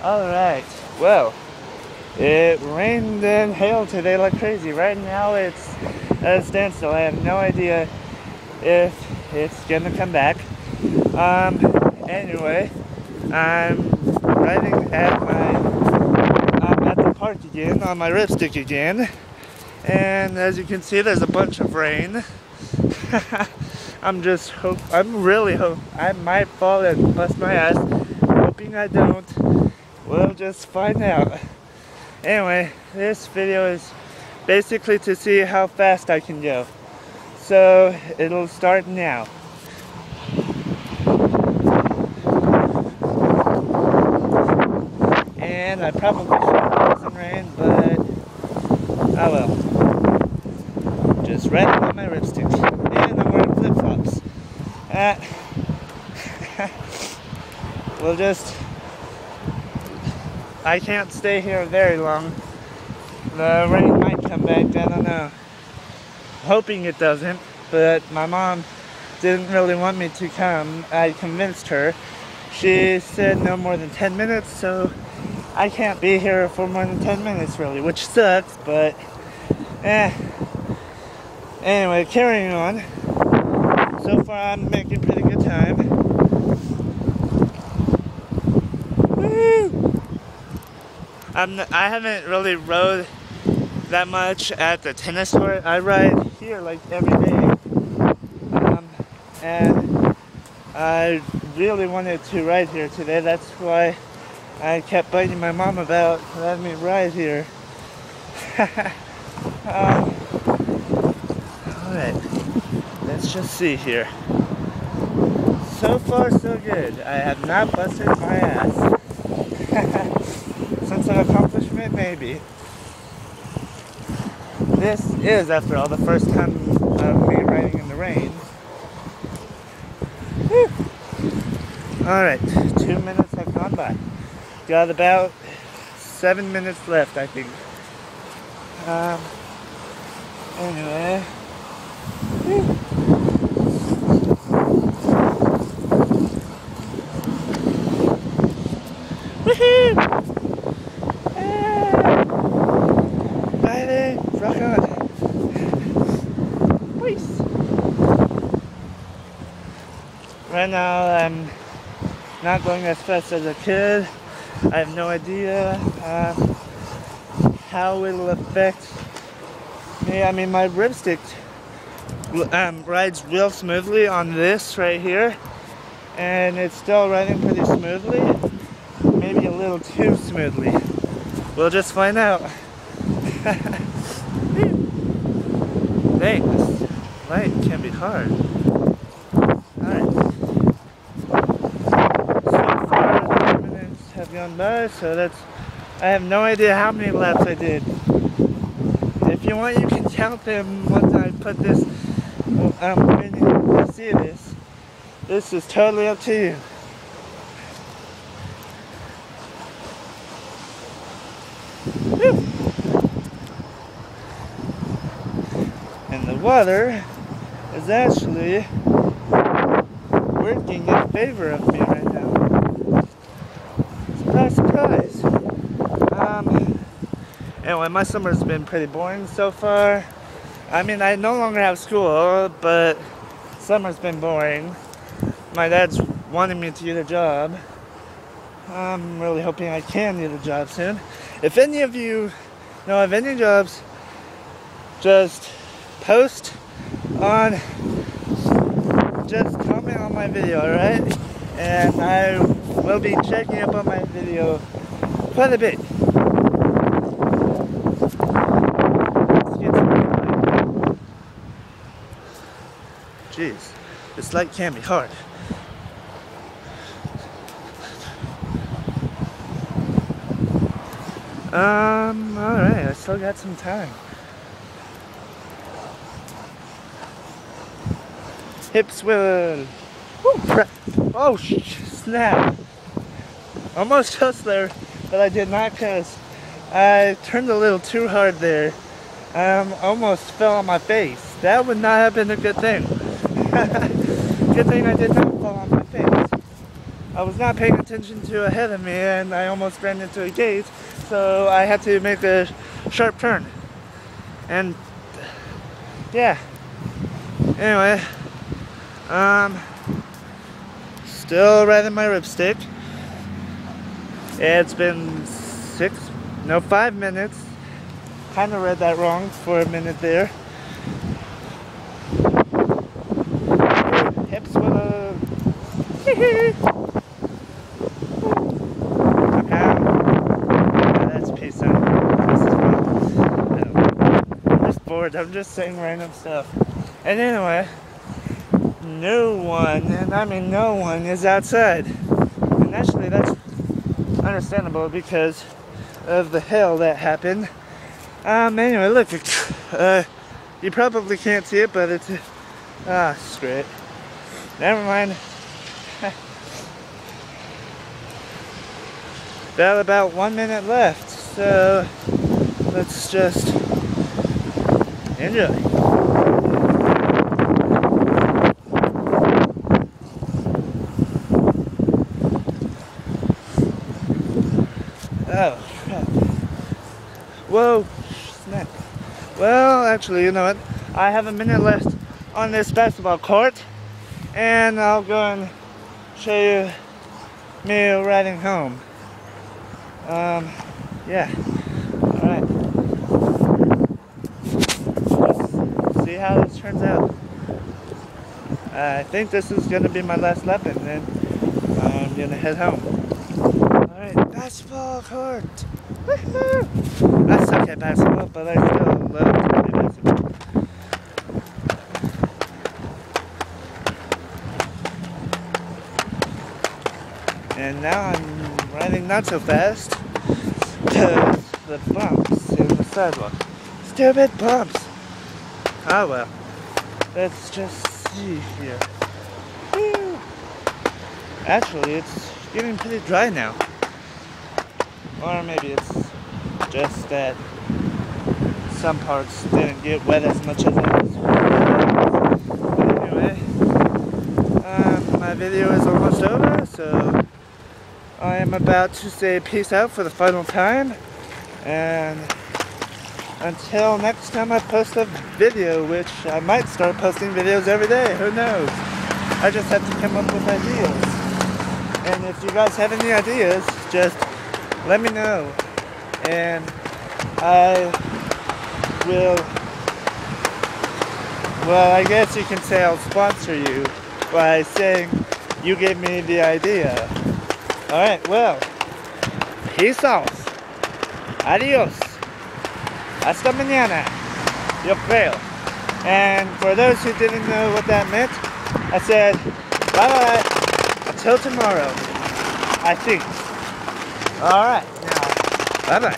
Alright, well, it rained and hailed today like crazy. Right now it's at a standstill. I have no idea if it's gonna come back. Anyway, I'm riding at I'm at the park again, on my ripstick again. And as you can see, there's a bunch of rain. I'm really hope I might fall and bust my ass. Hoping I don't. We'll just find out. Anyway, this video is basically to see how fast I can go. So it'll start now. And I probably should have some rain, but oh well. Just riding on my ripstick. And I'm wearing flip-flops. I can't stay here very long. The rain might come back, I don't know. Hoping it doesn't, but my mom didn't really want me to come. I convinced her. She said no more than 10 minutes, so I can't be here for more than 10 minutes really, which sucks, but Anyway, carrying on. So far I'm making pretty good time. Woo! I haven't really rode that much at the tennis court. I ride here like every day. And I really wanted to ride here today. That's why I kept bugging my mom about letting me ride here. Alright, let's just see here. So far so good. I have not busted my ass. Sense of accomplishment, maybe. This is, after all, the first time of me riding in the rain. Alright, 2 minutes have gone by. Got about 7 minutes left, I think. Anyway. Woohoo! Riding, rock on. Peace. Right now I'm not going as fast as I could. I have no idea how it'll affect me. I mean, my ripstick rides real smoothly on this right here, and it's still riding pretty smoothly, maybe a little too smoothly. We'll just find out. Dang, this light can be hard. Alright. So far, 3 minutes have gone by, so I have no idea how many laps I did. If you want, you can count them once I put this, when you see this. This is totally up to you. Whew. And the water is actually working in favor of me right now. Surprise, surprise. Anyway, my summer's been pretty boring so far. I mean, I no longer have school, but summer's been boring. My dad's wanting me to get a job. I'm really hoping I can get a job soon. If any of you know of any jobs, just post on, just comment on my video, alright? And I will be checking up on my video quite a bit. Jeez, this light can be hard. Alright, I still got some time. Hip swivel. Oh, snap. Almost just there, but I did not, because I turned a little too hard there. Almost fell on my face. That would not have been a good thing. Good thing I did not fall on my face. I was not paying attention to ahead of me and I almost ran into a gate, so I had to make a sharp turn. And yeah. Anyway, still riding my ripstick. It's been 5 minutes. Kind of read that wrong for a minute there. Hips with a okay. Yeah, that's peace out. This is fun. I'm just bored. I'm just saying random stuff. And anyway, no one, and I mean no one, is outside. And actually that's understandable because of the hail that happened. Anyway, look, you probably can't see it, but it's, screw it. Never mind. About 1 minute left, so let's just enjoy. Oh, crap. Whoa, snap. Well, actually, you know what? I have a minute left on this basketball court, and I'll go and show you me riding home. Yeah. Alright. Let's see how this turns out. I think this is going to be my last lap, and then I'm going to head home. Alright, basketball court. Woohoo! I suck at basketball, but I still love to play basketball. And now I'm riding not so fast because the bumps in the sidewalk. Stupid bumps! Ah well. Let's just see here. Woo. Actually, it's getting pretty dry now. Or maybe it's just that some parts didn't get wet as much as others. But anyway, my video is almost over, so I am about to say peace out for the final time. And until next time I post a video, which I might start posting videos every day, who knows? I just have to come up with ideas. And if you guys have any ideas, just let me know, and I will, well, I guess you can say I'll sponsor you by saying you gave me the idea. Alright, well, peace out. Adios. Hasta mañana. Yo creo. And for those who didn't know what that meant, I said bye-bye until tomorrow, I think. Alright, now, bye-bye.